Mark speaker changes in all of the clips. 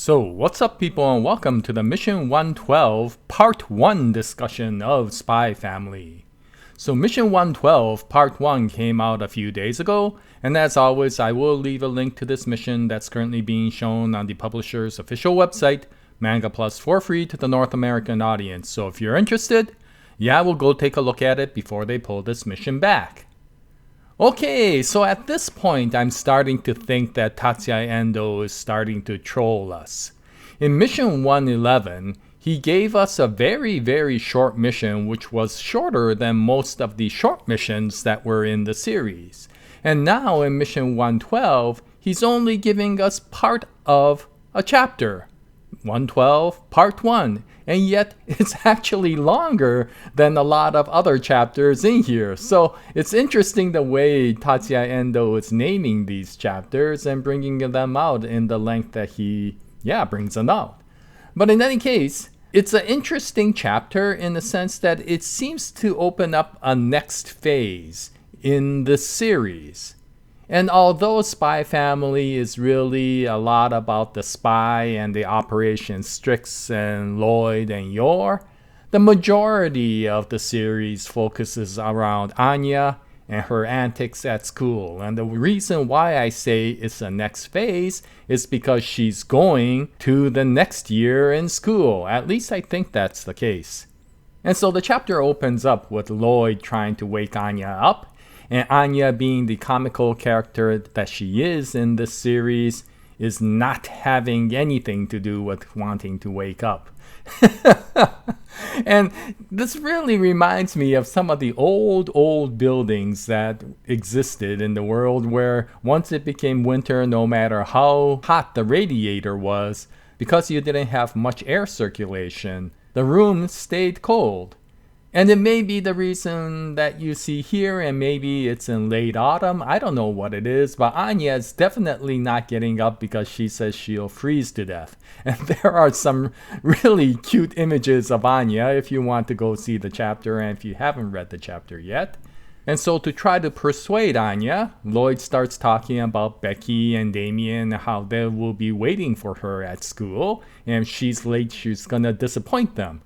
Speaker 1: So, what's up, people, and welcome to the Mission 112 Part 1 discussion of Spy Family. So, Mission 112 Part 1 came out a few days ago, and as always, I will leave a link to this mission that's currently being shown on the publisher's official website, Manga Plus, for free to the North American audience. So, if you're interested, we'll go take a look at it before they pull this mission back. Okay, so at this point, I'm starting to think that Tatsuya Endo is starting to troll us. In Mission 111, he gave us a very short mission which was shorter than most of the short missions that were in the series. And now in Mission 112, he's only giving us part of a chapter. 112, Part 1. And yet, it's actually longer than a lot of other chapters in here. So, it's interesting the way Tatsuya Endo is naming these chapters and bringing them out in the length that he, brings them out. But in any case, it's an interesting chapter in the sense that it seems to open up a next phase in the series. And although Spy Family is really a lot about the spy and the Operation Strix and Lloyd and Yor, the majority of the series focuses around Anya and her antics at school. And the reason why I say it's the next phase is because she's going to the next year in school. At least I think that's the case. And so the chapter opens up with Lloyd trying to wake Anya up. And Anya, being the comical character that she is in this series, is not having anything to do with wanting to wake up. And this really reminds me of some of the old buildings that existed in the world where once it became winter, no matter how hot the radiator was, because you didn't have much air circulation, the room stayed cold. And it may be the reason that you see here, and maybe it's in late autumn. I don't know what it is, but Anya is definitely not getting up because she says she'll freeze to death. And there are some really cute images of Anya if you want to go see the chapter and if you haven't read the chapter yet. And so to try to persuade Anya, Lloyd starts talking about Becky and Damien, how they will be waiting for her at school, and if she's late, she's gonna disappoint them.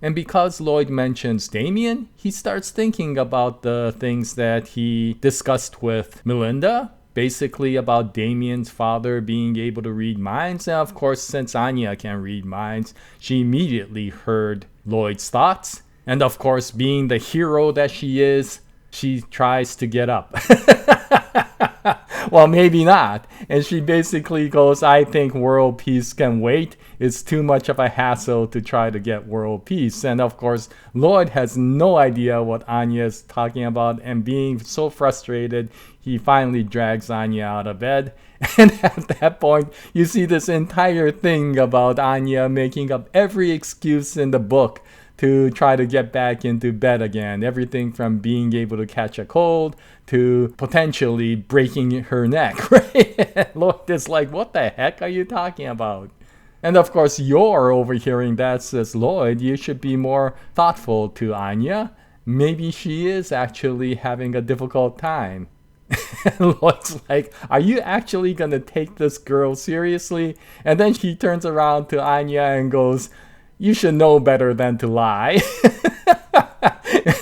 Speaker 1: And because Lloyd mentions Damien, he starts thinking about the things that he discussed with Melinda, basically about Damien's father being able to read minds. And of course, since Anya can read minds, she immediately heard Lloyd's thoughts. And of course, being the hero that she is, she tries to get up. Well, maybe not. And she basically goes, I think world peace can wait. It's too much of a hassle to try to get world peace. And of course, Lloyd has no idea what Anya is talking about. And being so frustrated, he finally drags Anya out of bed. And at that point, you see this entire thing about Anya making up every excuse in the book to try to get back into bed again. Everything from being able to catch a cold to potentially breaking her neck, right? Lloyd is like, what the heck are you talking about? And of course, Yor overhearing that says, Lloyd, you should be more thoughtful to Anya. Maybe she is actually having a difficult time. And Lloyd's like, are you actually going to take this girl seriously? And then he turns around to Anya and goes, you should know better than to lie.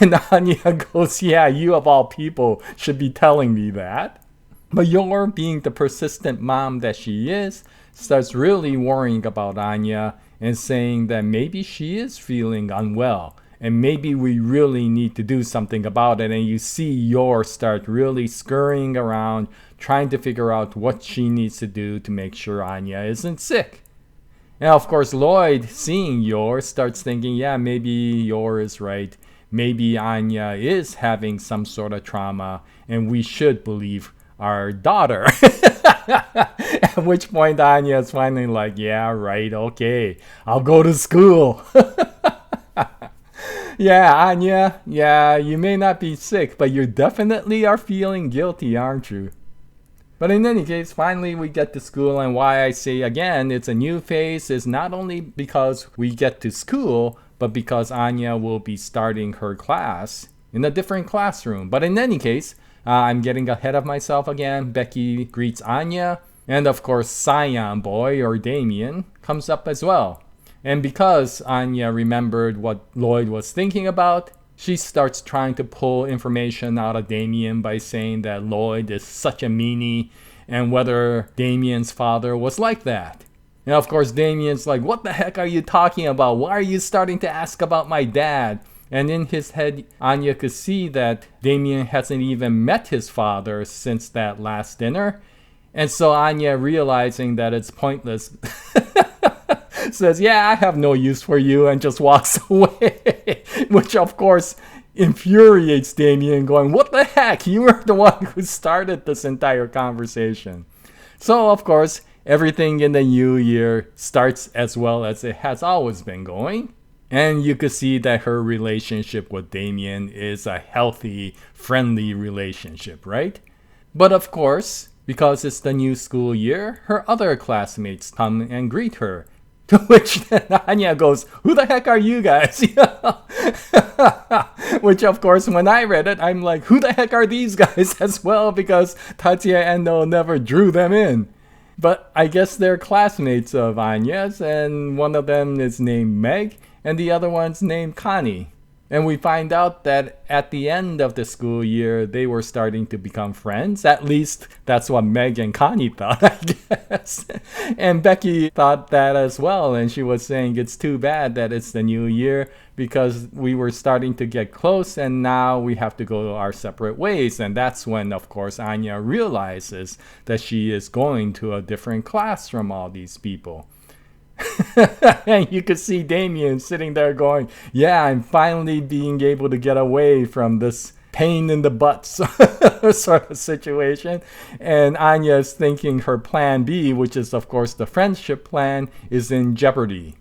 Speaker 1: And Anya goes, yeah, you of all people should be telling me that. But Yor, being the persistent mom that she is, starts really worrying about Anya and saying that maybe she is feeling unwell. And maybe we really need to do something about it. And you see Yor start really scurrying around, trying to figure out what she needs to do to make sure Anya isn't sick. Now, of course, Lloyd, seeing Yor, starts thinking, yeah, maybe Yor is right. Maybe Anya is having some sort of trauma, and we should believe our daughter. At which point, Anya is finally like, yeah, right, okay, I'll go to school. Yeah, Anya, yeah, you may not be sick, but you definitely are feeling guilty, aren't you? But in any case, finally we get to school, and why I say again it's a new phase is not only because we get to school, but because Anya will be starting her class in a different classroom. But in any case, I'm getting ahead of myself again. Becky greets Anya, And of course, Scion Boy, or Damien, comes up as well. And because Anya remembered what Lloyd was thinking about, she starts trying to pull information out of Damien by saying that Lloyd is such a meanie and whether Damien's father was like that. And of course, Damien's like, what the heck are you talking about? Why are you starting to ask about my dad? And in his head, Anya could see that Damien hasn't even met his father since that last dinner. And so Anya, realizing that it's pointless, says, yeah, I have no use for you, and just walks away. Which, of course, infuriates Damien, going, what the heck? You were the one who started this entire conversation. So, of course, everything in the new year starts as well as it has always been going. And you could see that her relationship with Damien is a healthy, friendly relationship, right? But of course, because it's the new school year, her other classmates come and greet her. To which then Anya goes, who the heck are you guys? Which, of course, when I read it, I'm like, who the heck are these guys as well? Because Tatsuya Endo never drew them in. But I guess they're classmates of Anya's, and one of them is named Meg, and the other one's named Connie. And we find out that at the end of the school year, they were starting to become friends. At least that's what Meg and Connie thought, I guess. And Becky thought that as well. And she was saying it's too bad that it's the new year because we were starting to get close and now we have to go our separate ways. And that's when, of course, Anya realizes that she is going to a different class from all these people. And you could see Damien sitting there going, yeah, I'm finally being able to get away from this pain in the butt sort of situation. And Anya's thinking her plan B, which is of course the friendship plan, is in jeopardy.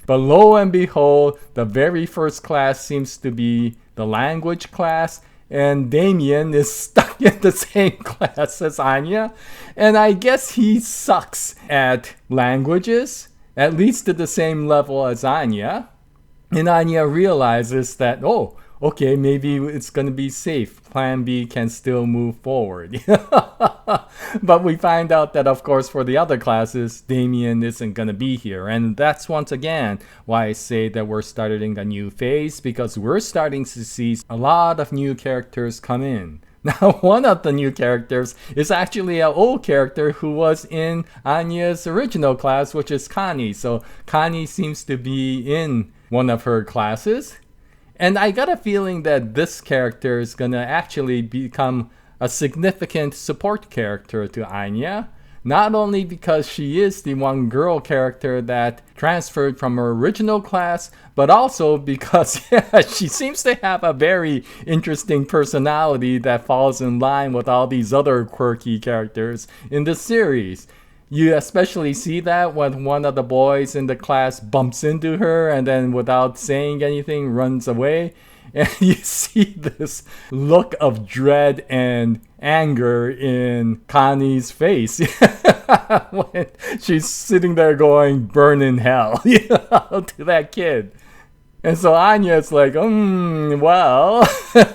Speaker 1: But lo and behold, the very first class seems to be the language class, and Damien is stuck in the same class as Anya. And I guess he sucks at languages, at least to the same level as Anya. And Anya realizes that, oh, okay, maybe it's going to be safe. Plan B can still move forward. But we find out that, of course, for the other classes, Damien isn't going to be here. And that's once again why I say that we're starting a new phase, because we're starting to see a lot of new characters come in. Now, one of the new characters is actually an old character who was in Anya's original class, which is Connie. So Connie seems to be in one of her classes. And I got a feeling that this character is going to actually become a significant support character to Anya. Not only because she is the one girl character that transferred from her original class, but also because she seems to have a very interesting personality that falls in line with all these other quirky characters in the series. You especially see that when one of the boys in the class bumps into her and then without saying anything runs away. And you see this look of dread and anger in Connie's face when she's sitting there going, burn in hell, to that kid. And so Anya's like, well,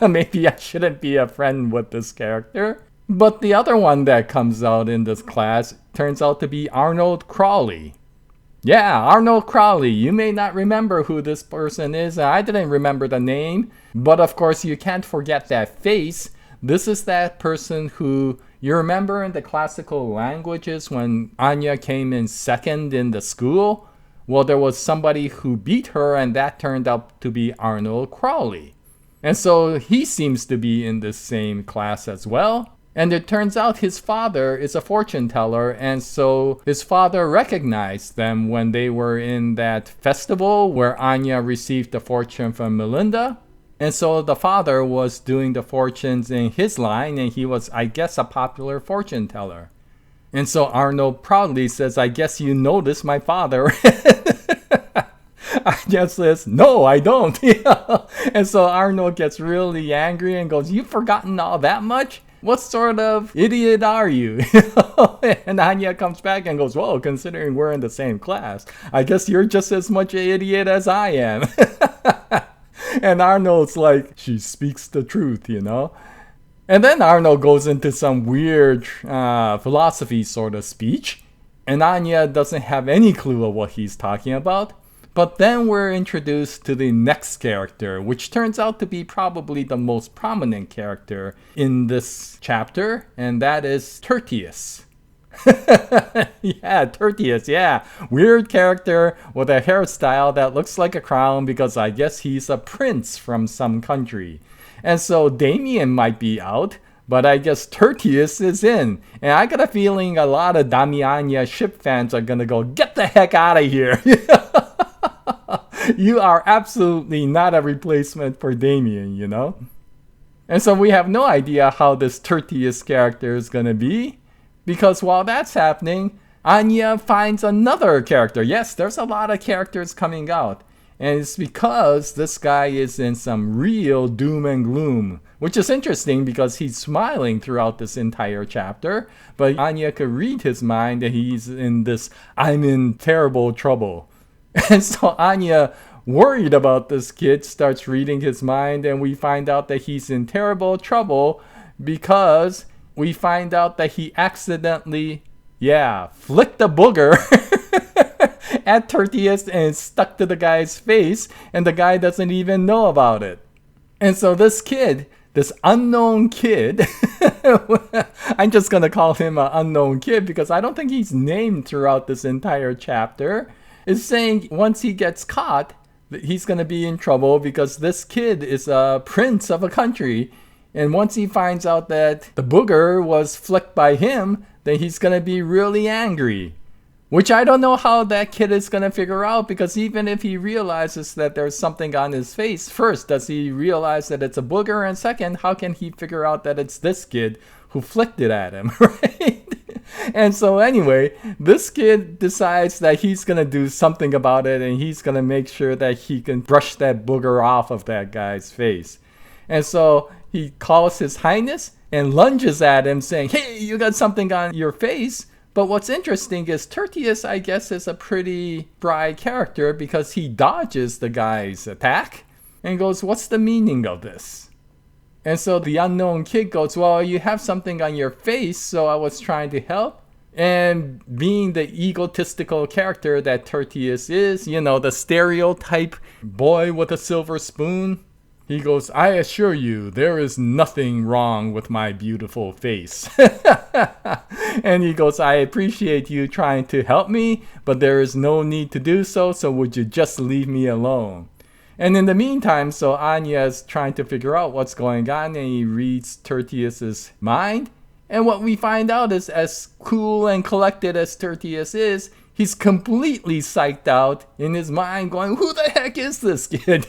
Speaker 1: maybe I shouldn't be a friend with this character. But the other one that comes out in this class turns out to be Arnold Crawley. Yeah, Arnold Crawley. You may not remember who this person is. I didn't remember the name. But of course, you can't forget that face. This is that person who, you remember in the classical languages when Anya came in second in the school? Well, there was somebody who beat her, and that turned out to be Arnold Crawley. And so he seems to be in the same class as well. And it turns out his father is a fortune teller, and so his father recognized them when they were in that festival where Anya received the fortune from Melinda. And so the father was doing the fortunes in his line, and he was, I guess, a popular fortune teller. And so Arnold proudly says, I guess you noticed my father. Anya says, no, I don't. And so Arnold gets really angry and goes, you've forgotten all that much? What sort of idiot are you? And Anya comes back and goes, well, considering we're in the same class, I guess you're just as much an idiot as I am. And Arnold's like, she speaks the truth, And then Arnold goes into some weird philosophy sort of speech, and Anya doesn't have any clue of what he's talking about. But then we're introduced to the next character, which turns out to be probably the most prominent character in this chapter, and that is Tertius. Yeah, Tertius, yeah. Weird character with a hairstyle that looks like a crown because I guess he's a prince from some country. And so Damien might be out, but I guess Tertius is in. And I got a feeling a lot of Damiania ship fans are gonna go, get the heck out of here. You are absolutely not a replacement for Damien, you know? And so we have no idea how this Tertius character is gonna be. Because while that's happening, Anya finds another character. Yes, there's a lot of characters coming out. And it's because this guy is in some real doom and gloom. Which is interesting because he's smiling throughout this entire chapter. But Anya could read his mind and he's in this, I'm in terrible trouble. And so Anya, worried about this kid, starts reading his mind. And we find out that he's in terrible trouble because we find out that he accidentally, flicked a booger at Tertius and stuck to the guy's face, and the guy doesn't even know about it. And so this kid, this unknown kid, I'm just going to call him an unknown kid because I don't think he's named throughout this entire chapter, is saying once he gets caught, he's going to be in trouble because this kid is a prince of a country. And once he finds out that the booger was flicked by him, then he's going to be really angry. Which I don't know how that kid is going to figure out, because even if he realizes that there's something on his face, first, does he realize that it's a booger? And second, how can he figure out that it's this kid who flicked it at him, right? And so anyway, this kid decides that he's going to do something about it, and he's going to make sure that he can brush that booger off of that guy's face. And so he calls His Highness and lunges at him saying, hey, you got something on your face. But what's interesting is Tertius, I guess, is a pretty spry character because he dodges the guy's attack and goes, what's the meaning of this? And so the unknown kid goes, well, you have something on your face, so I was trying to help. And being the egotistical character that Tertius is, you know, the stereotype boy with a silver spoon, he goes, I assure you, there is nothing wrong with my beautiful face. And he goes, I appreciate you trying to help me, but there is no need to do so, so would you just leave me alone? And in the meantime, so Anya is trying to figure out what's going on, and he reads Tertius's mind. And what we find out is, as cool and collected as Tertius is, he's completely psyched out in his mind going, who the heck is this kid?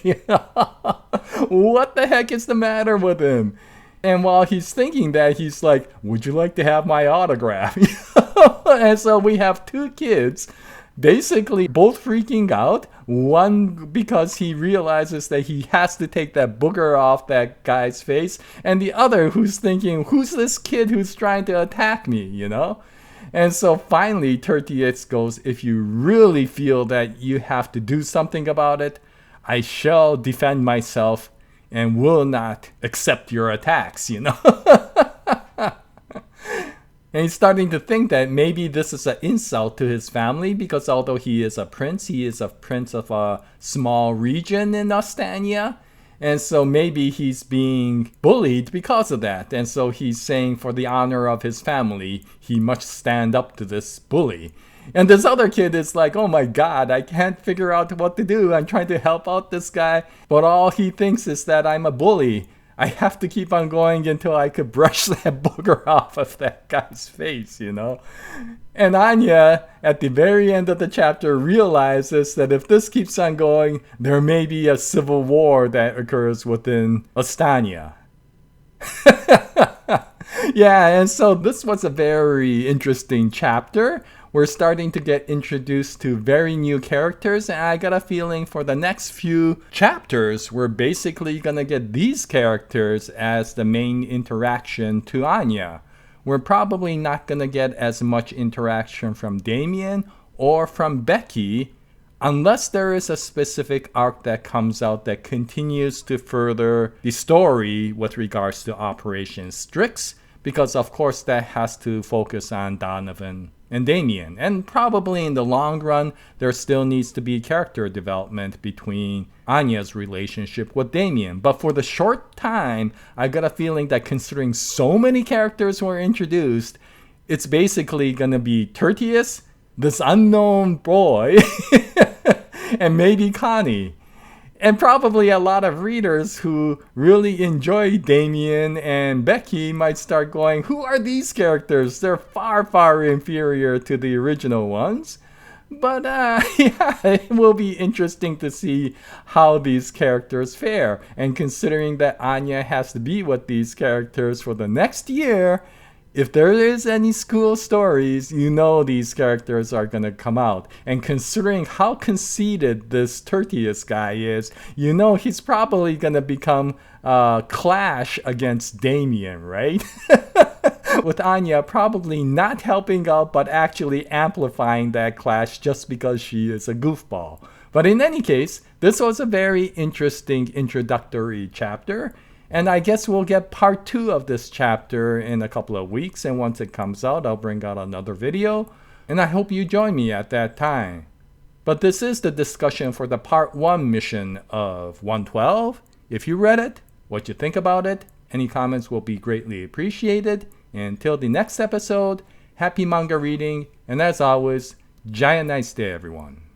Speaker 1: What the heck is the matter with him? And while he's thinking that, he's like, would you like to have my autograph? And so we have two kids basically both freaking out. One because he realizes that he has to take that booger off that guy's face. And the other who's thinking, who's this kid who's trying to attack me, you know? And so finally, Tertius goes, if you really feel that you have to do something about it, I shall defend myself and will not accept your attacks, you know? And he's starting to think that maybe this is an insult to his family because although he is a prince of a small region in Ostania. And so maybe he's being bullied because of that. And so he's saying for the honor of his family, he must stand up to this bully. And this other kid is like, oh my God, I can't figure out what to do. I'm trying to help out this guy, but all he thinks is that I'm a bully. I have to keep on going until I could brush that booger off of that guy's face, you know? And Anya, at the very end of the chapter, realizes that if this keeps on going, there may be a civil war that occurs within Ostania. Yeah, and so this was a very interesting chapter. We're starting to get introduced to very new characters, and I got a feeling for the next few chapters, we're basically gonna get these characters as the main interaction to Anya. We're probably not gonna get as much interaction from Damien or from Becky unless there is a specific arc that comes out that continues to further the story with regards to Operation Strix, because of course that has to focus on Donovan and Damien. And probably in the long run, there still needs to be character development between Anya's relationship with Damien. But for the short time, I got a feeling that considering so many characters were introduced, it's basically gonna be Tertius, this unknown boy, and maybe Connie. And probably a lot of readers who really enjoy Damien and Becky might start going, who are these characters? They're far, far inferior to the original ones. But yeah, it will be interesting to see how these characters fare. And considering that Anya has to be with these characters for the next year, if there is any school stories, you know these characters are going to come out. And considering how conceited this Tertius guy is, you know he's probably going to become a clash against Damien, right? With Anya probably not helping out but actually amplifying that clash just because she is a goofball. But in any case, this was a very interesting introductory chapter. And I guess we'll get part 2 of this chapter in a couple of weeks. And once it comes out, I'll bring out another video. And I hope you join me at that time. But this is the discussion for the part 1 mission of 112. If you read it, what you think about it, any comments will be greatly appreciated. And until the next episode, happy manga reading. And as always, Jaya, nice day everyone.